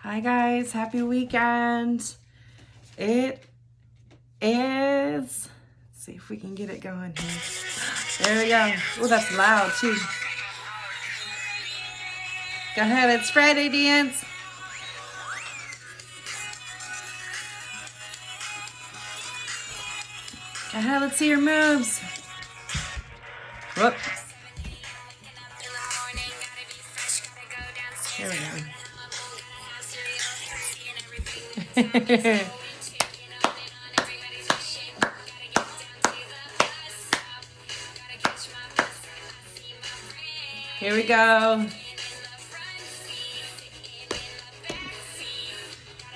Hi guys, happy weekend. It is, let's see if we can get it going here. There we go. Oh, that's loud too. Go ahead, it's Friday dance. Go ahead, let's see your moves. Whoop. Here we go. Here we go.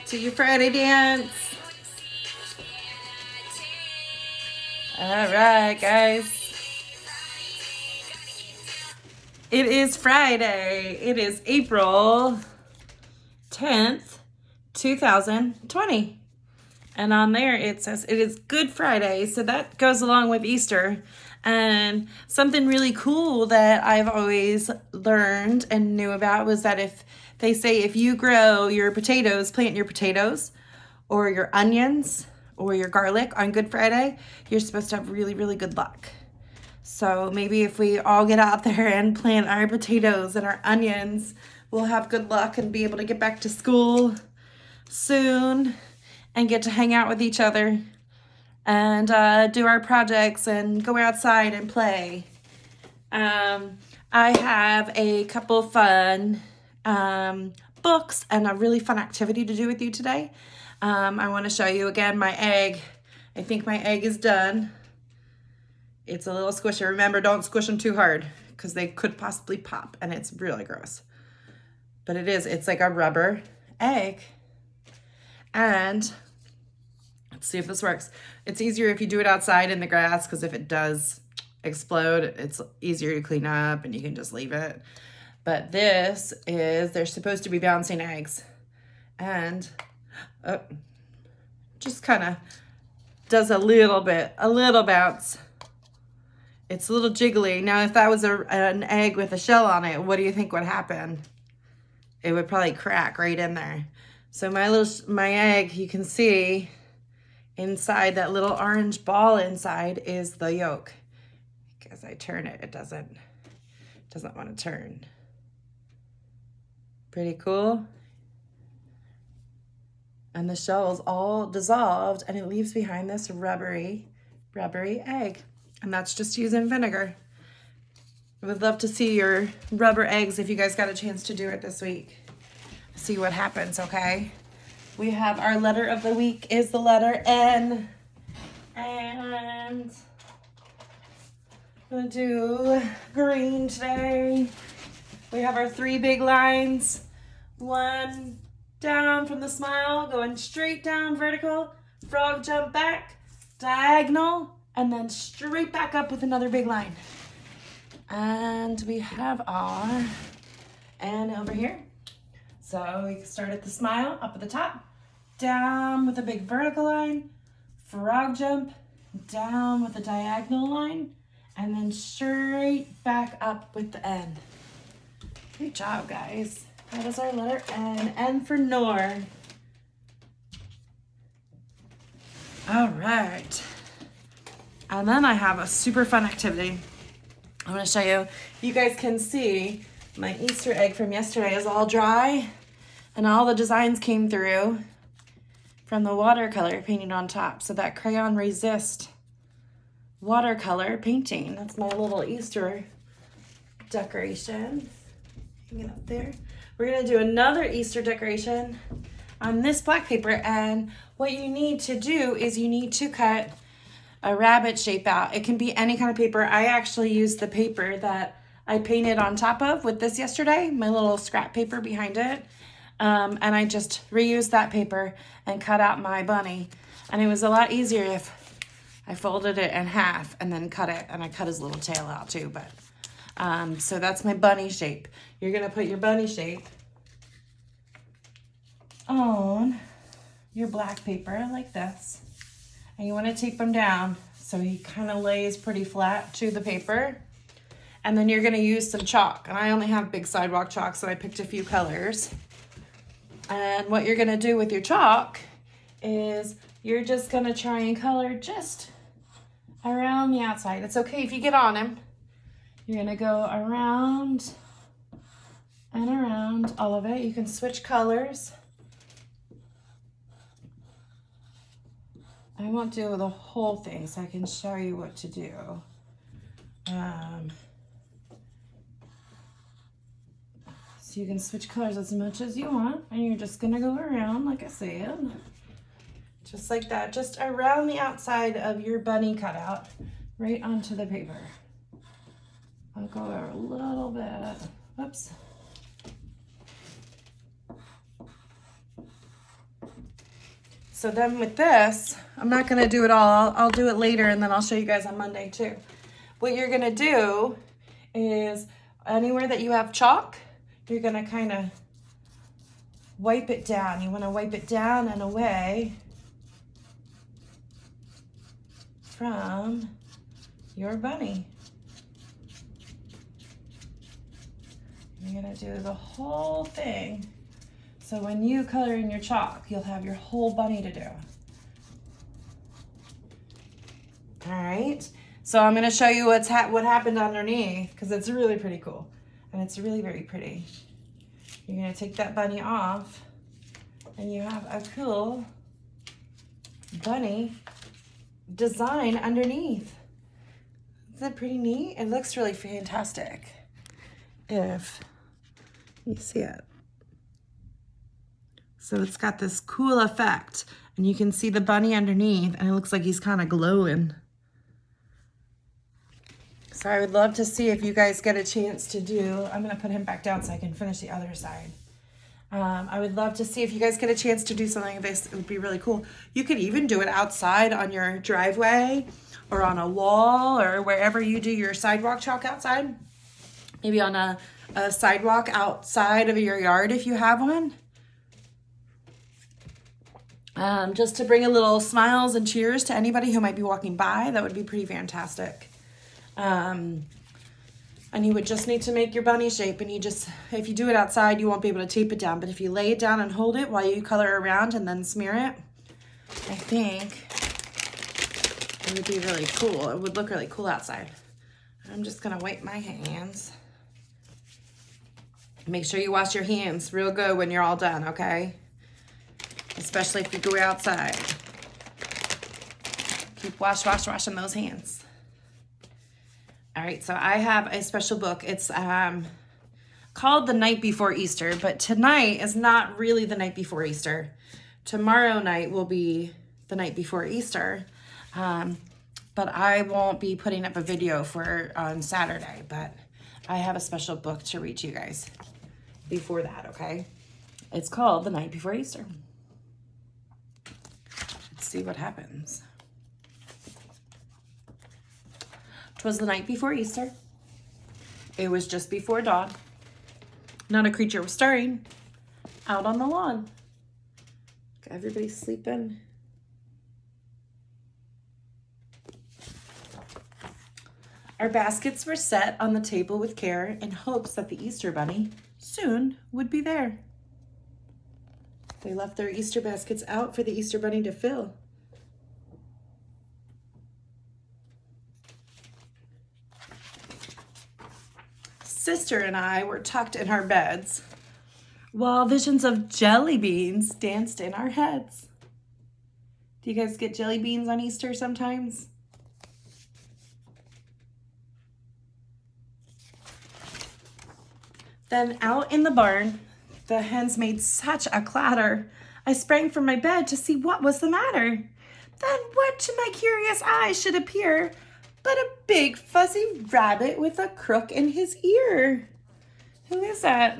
To your Friday dance. All right, guys. It is Friday. It is April 10th, 2020. And on there it says it is Good Friday. So that goes along with Easter. And something really cool that I've always learned and knew about was that if they say if you grow your potatoes, plant your potatoes or your onions or your garlic on Good Friday, you're supposed to have really, really good luck. So maybe if we all get out there and plant our potatoes and our onions, we'll have good luck and be able to get back to school soon and get to hang out with each other and do our projects and go outside and play. I have a couple fun books and a really fun activity to do with you today. I want to show you again my egg. I think my egg is done. It's a little squishy. Remember, don't squish them too hard because they could possibly pop and it's really gross. But it's like a rubber egg. And let's see if this works. It's easier if you do it outside in the grass because if it does explode, it's easier to clean up and you can just leave it. But they're supposed to be bouncing eggs. And just kind of does a little bounce. It's a little jiggly. Now, if that was an egg with a shell on it, what do you think would happen? It would probably crack right in there. So my egg, you can see inside that little orange ball inside is the yolk. As I turn it, it doesn't want to turn. Pretty cool. And the shell is all dissolved and it leaves behind this rubbery egg. And that's just using vinegar. I would love to see your rubber eggs if you guys got a chance to do it this week. See what happens, okay? We have our letter of the week is the letter N. And I'm gonna do green today. We have our 3 big lines. One down from the smile, going straight down vertical, frog jump back, diagonal, and then straight back up with another big line. And we have our N over here. So we can start at the smile, up at the top, down with a big vertical line, frog jump, down with a diagonal line, and then straight back up with the N. Good job, guys. That is our letter N. N for Nor. All right. And then I have a super fun activity. I'm going to show you. You guys can see my Easter egg from yesterday is all dry. And all the designs came through from the watercolor painted on top. So that Crayon Resist watercolor painting. That's my little Easter decoration. Hanging up there. We're going to do another Easter decoration on this black paper. And what you need to do is you need to cut a rabbit shape out. It can be any kind of paper. I actually used the paper that I painted on top of with this yesterday, my little scrap paper behind it. And I just reused that paper and cut out my bunny. And it was a lot easier if I folded it in half and then cut it. And I cut his little tail out too. But so that's my bunny shape. You're going to put your bunny shape on your black paper like this. And you want to tape them down so he kind of lays pretty flat to the paper. And then you're going to use some chalk. And I only have big sidewalk chalk, so I picked a few colors. And what you're gonna do with your chalk is you're just gonna try and color just around the outside. It's okay if you get on him. You're gonna go around and around all of it. You can switch colors. I won't do the whole thing so I can show you what to do. So you can switch colors as much as you want, and you're just gonna go around, like I said, just like that, just around the outside of your bunny cutout, right onto the paper. I'll go over a little bit. Whoops. So then with this, I'm not gonna do it all. I'll do it later, and then I'll show you guys on Monday too. What you're gonna do is anywhere that you have chalk, you're gonna kind of wipe it down. You wanna wipe it down and away from your bunny. You're gonna do the whole thing. So when you color in your chalk, you'll have your whole bunny to do. All right, so I'm gonna show you what happened underneath, because it's really pretty cool. And it's really very pretty. You're gonna take that bunny off, and you have a cool bunny design underneath. Isn't that pretty neat? It looks really fantastic if you see it. So it's got this cool effect, and you can see the bunny underneath, and it looks like he's kind of glowing. So I would love to see if you guys get a chance to do, I'm gonna put him back down so I can finish the other side. I would love to see if you guys get a chance to do something like this. It would be really cool. You could even do it outside on your driveway or on a wall or wherever you do your sidewalk chalk outside. Maybe on a sidewalk outside of your yard if you have one. Just to bring a little smiles and cheers to anybody who might be walking by. That would be pretty fantastic. And you would just need to make your bunny shape, and if you do it outside, you won't be able to tape it down, but if you lay it down and hold it while you color around and then smear it, I think it would be really cool. It would look really cool outside. I'm just gonna wipe my hands. Make sure you wash your hands real good when you're all done, okay? Especially if you go outside. Keep washing those hands. All right, so I have a special book. It's called The Night Before Easter, but tonight is not really the night before Easter. Tomorrow night will be the night before Easter, but I won't be putting up a video on Saturday, but I have a special book to read to you guys before that, okay? It's called The Night Before Easter. Let's see what happens. 'Twas the night before Easter. It was just before dawn. Not a creature was stirring out on the lawn. Everybody's sleeping. Our baskets were set on the table with care in hopes that the Easter bunny soon would be there. They left their Easter baskets out for the Easter bunny to fill. Sister and I were tucked in our beds while visions of jelly beans danced in our heads. Do you guys get jelly beans on Easter sometimes? Then out in the barn, the hens made such a clatter. I sprang from my bed to see what was the matter. Then what to my curious eyes should appear but a big fuzzy rabbit with a crook in his ear. Who is that?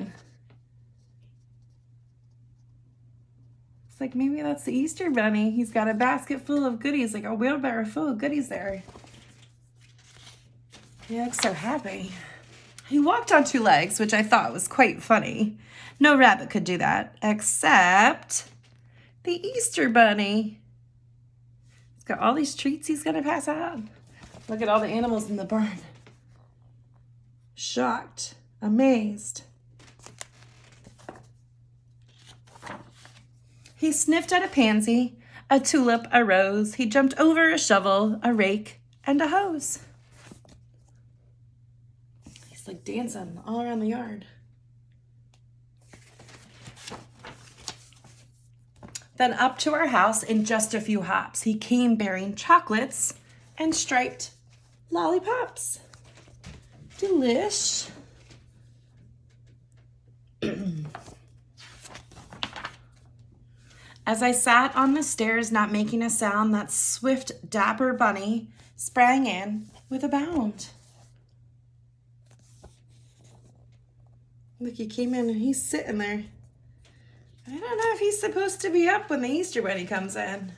It's like maybe that's the Easter bunny. He's got a basket full of goodies, like a wheelbarrow full of goodies there. He looks so happy. He walked on two legs, which I thought was quite funny. No rabbit could do that, except the Easter bunny. He's got all these treats he's gonna pass out. Look at all the animals in the barn. Shocked, amazed. He sniffed at a pansy, a tulip, a rose. He jumped over a shovel, a rake, and a hose. He's like dancing all around the yard. Then up to our house in just a few hops, he came bearing chocolates and striped lollipops. Delish. As I sat on the stairs, not making a sound, that swift, dapper bunny sprang in with a bound. Look, he came in and he's sitting there. I don't know if he's supposed to be up when the Easter Bunny comes in.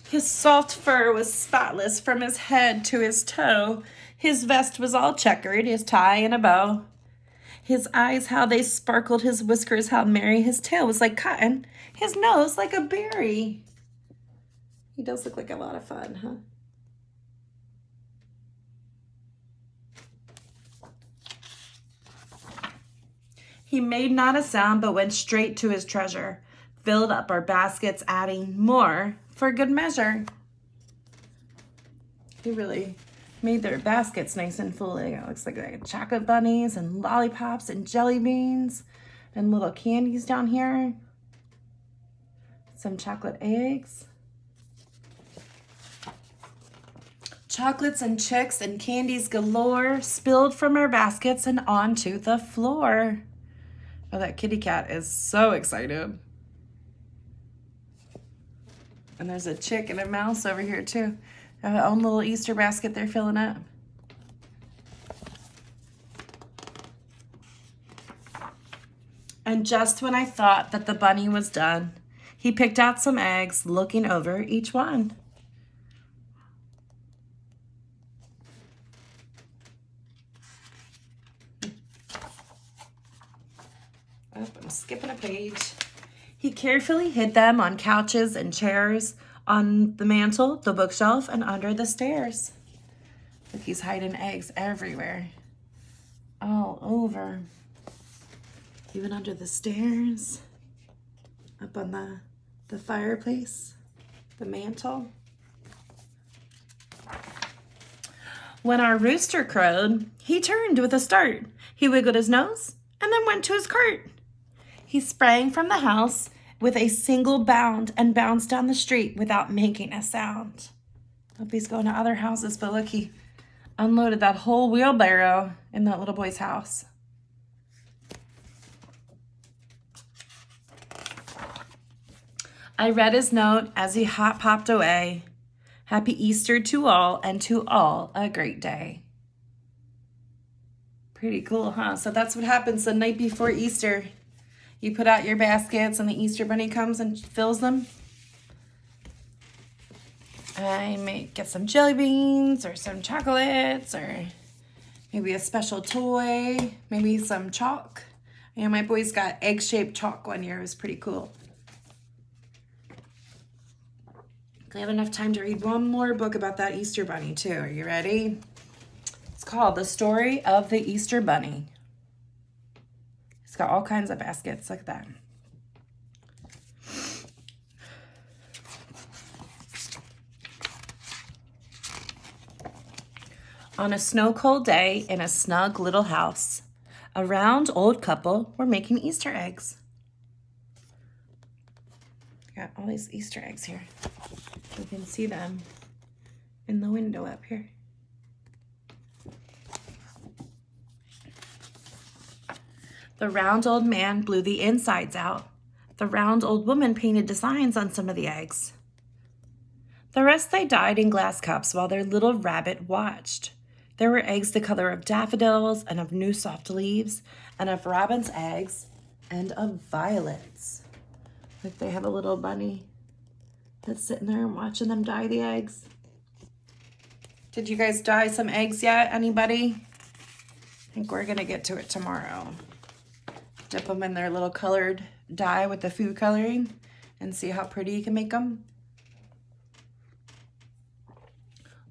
His soft fur was spotless from his head to his toe. His vest was all checkered, his tie in a bow. His eyes, how they sparkled, his whiskers, how merry. His tail was like cotton, his nose like a berry. He does look like a lot of fun, huh? He made not a sound, but went straight to his treasure, filled up our baskets, adding more for good measure. He really made their baskets nice and full. It looks like chocolate bunnies and lollipops and jelly beans and little candies down here. Some chocolate eggs. Chocolates and chicks and candies galore spilled from our baskets and onto the floor. Oh, that kitty cat is so excited. And there's a chick and a mouse over here too. They have their own little Easter basket they're filling up. And just when I thought that the bunny was done, he picked out some eggs, looking over each one. Oh, I'm skipping a page. He carefully hid them on couches and chairs, on the mantle, the bookshelf, and under the stairs. Look, he's hiding eggs everywhere. All over. Even under the stairs. Up on the fireplace. The mantle. When our rooster crowed, he turned with a start. He wiggled his nose and then went to his cart. He sprang from the house with a single bound and bounced down the street without making a sound. Hope he's going to other houses, but look, he unloaded that whole wheelbarrow in that little boy's house. I read his note as he hopped away. Happy Easter to all, and to all a great day. Pretty cool, huh? So that's what happens the night before Easter. You put out your baskets and the Easter Bunny comes and fills them. I may get some jelly beans or some chocolates or maybe a special toy, maybe some chalk. Yeah, my boys got egg-shaped chalk one year. It was pretty cool. I have enough time to read one more book about that Easter Bunny too. Are you ready? It's called The Story of the Easter Bunny. It's got all kinds of baskets like that. On a snow-cold day in a snug little house, a round old couple were making Easter eggs. Got all these Easter eggs here. You can see them in the window up here. The round old man blew the insides out. The round old woman painted designs on some of the eggs. The rest they dyed in glass cups while their little rabbit watched. There were eggs the color of daffodils and of new soft leaves and of robin's eggs and of violets. Like they have a little bunny that's sitting there and watching them dye the eggs. Did you guys dye some eggs yet? Anybody? I think we're gonna get to it tomorrow. Dip them in their little colored dye with the food coloring and see how pretty you can make them.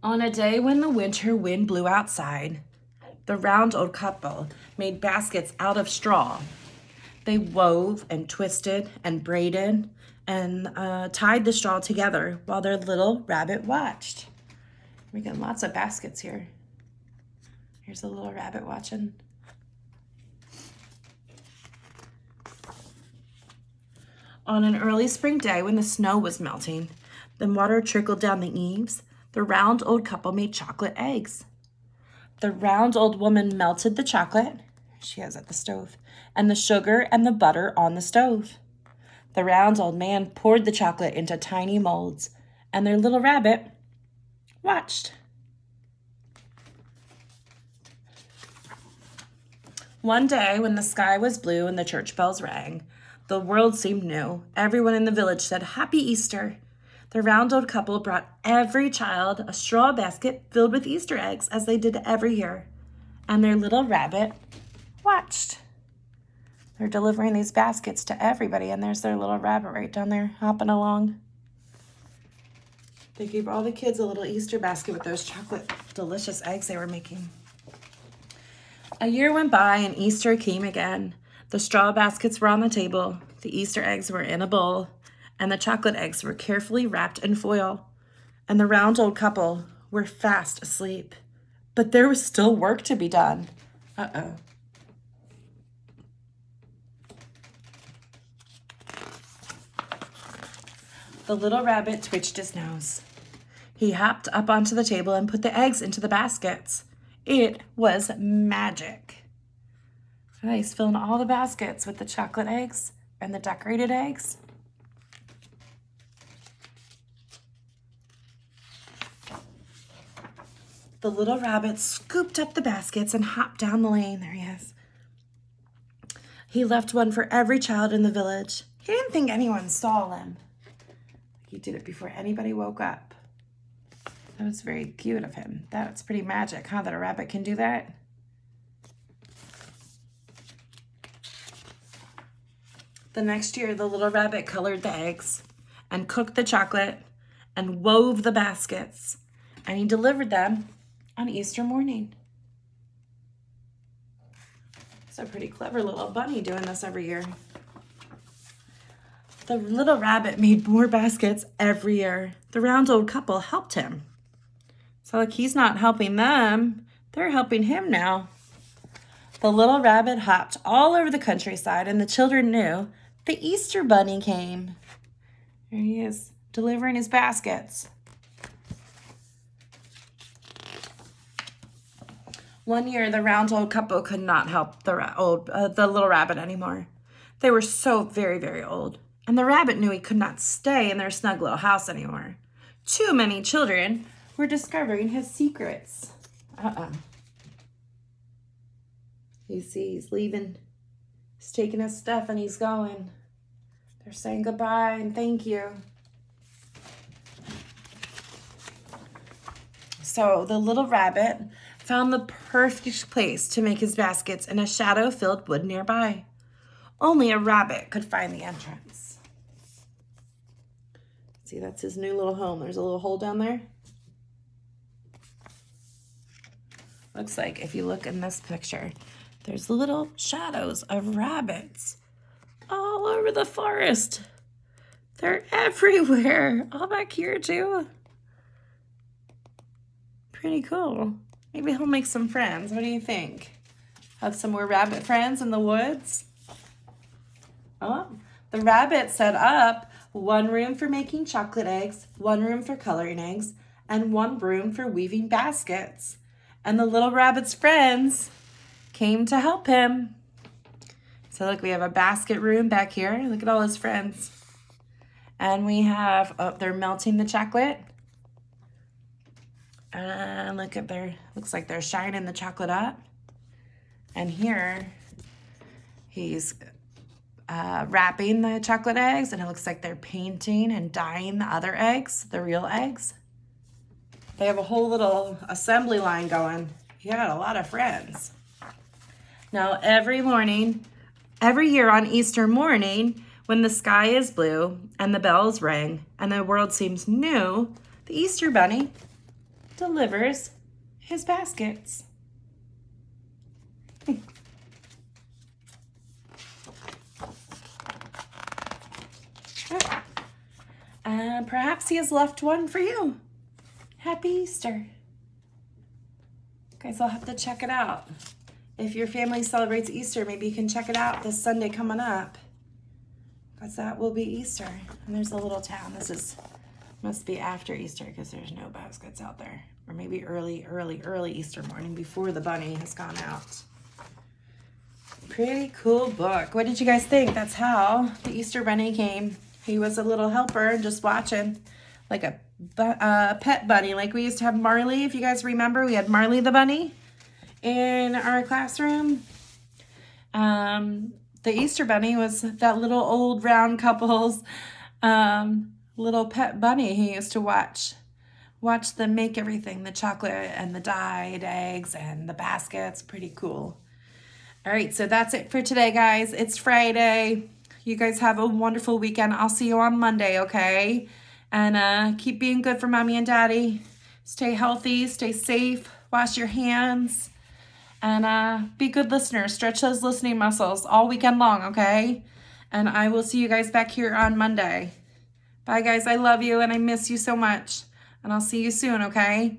On a day when the winter wind blew outside, the round old couple made baskets out of straw. They wove and twisted and braided and tied the straw together while their little rabbit watched. We got lots of baskets here. Here's a little rabbit watching. On an early spring day when the snow was melting, the water trickled down the eaves, the round old couple made chocolate eggs. The round old woman melted the chocolate, she has at the stove, and the sugar and the butter on the stove. The round old man poured the chocolate into tiny molds, and their little rabbit watched. One day, when the sky was blue and the church bells rang, the world seemed new. Everyone in the village said, "Happy Easter." The round old couple brought every child a straw basket filled with Easter eggs, as they did every year, and their little rabbit watched. They're delivering these baskets to everybody, and there's their little rabbit right down there hopping along. They gave all the kids a little Easter basket with those chocolate delicious eggs they were making. A year went by and Easter came again. The straw baskets were on the table, the Easter eggs were in a bowl, and the chocolate eggs were carefully wrapped in foil. And the round old couple were fast asleep. But there was still work to be done. Uh-oh. The little rabbit twitched his nose. He hopped up onto the table and put the eggs into the baskets. It was magic. He's filling all the baskets with the chocolate eggs and the decorated eggs. The little rabbit scooped up the baskets and hopped down the lane. There he is. He left one for every child in the village. He didn't think anyone saw him. He did it before anybody woke up. That was very cute of him. That's pretty magic, huh, that a rabbit can do that? The next year, the little rabbit colored the eggs and cooked the chocolate and wove the baskets, and he delivered them on Easter morning. It's a pretty clever little bunny doing this every year. The little rabbit made more baskets every year. The round old couple helped him. So like he's not helping them, they're helping him now. The little rabbit hopped all over the countryside, and the children knew the Easter bunny came. Here he is, delivering his baskets. One year, the round old couple could not help the little rabbit anymore. They were so very, very old, and the rabbit knew he could not stay in their snug little house anymore. Too many children were discovering his secrets. You see, he's leaving. He's taking his stuff and he's going. They're saying goodbye and thank you. So the little rabbit found the perfect place to make his baskets in a shadow-filled wood nearby. Only a rabbit could find the entrance. See, that's his new little home. There's a little hole down there. Looks like if you look in this picture, there's little shadows of rabbits all over the forest. They're everywhere. All back here too. Pretty cool. Maybe he'll make some friends. What do you think? Have some more rabbit friends in the woods? Oh, the rabbit set up one room for making chocolate eggs, one room for coloring eggs, and one room for weaving baskets. And the little rabbit's friends came to help him. So look, we have a basket room back here. Look at all his friends. And we have, they're melting the chocolate. And look at looks like they're shining the chocolate up. And here, he's wrapping the chocolate eggs, and it looks like they're painting and dyeing the other eggs, the real eggs. They have a whole little assembly line going. He had a lot of friends. Now, every year on Easter morning, when the sky is blue and the bells ring and the world seems new, the Easter bunny delivers his baskets. And perhaps he has left one for you. Happy Easter. Guys, I'll have to check it out. If your family celebrates Easter, maybe you can check it out this Sunday coming up. Because that will be Easter. And there's a little town. Must be after Easter because there's no baskets out there. Or maybe early Easter morning before the bunny has gone out. Pretty cool book. What did you guys think? That's how the Easter bunny came. He was a little helper just watching, like a pet bunny. Like we used to have Marley, if you guys remember. We had Marley the bunny in our classroom. The Easter bunny was that little old round couple's little pet bunny. He used to watch them make everything, the chocolate and the dyed eggs and the baskets. Pretty cool. All right, so that's it for today, guys. It's Friday. You guys have a wonderful weekend. I'll see you on Monday, okay? And keep being good for Mommy and Daddy. Stay healthy, stay safe, wash your hands, and be good listeners. Stretch those listening muscles all weekend long, okay? And I will see you guys back here on Monday. Bye, guys. I love you, and I miss you so much. And I'll see you soon, okay?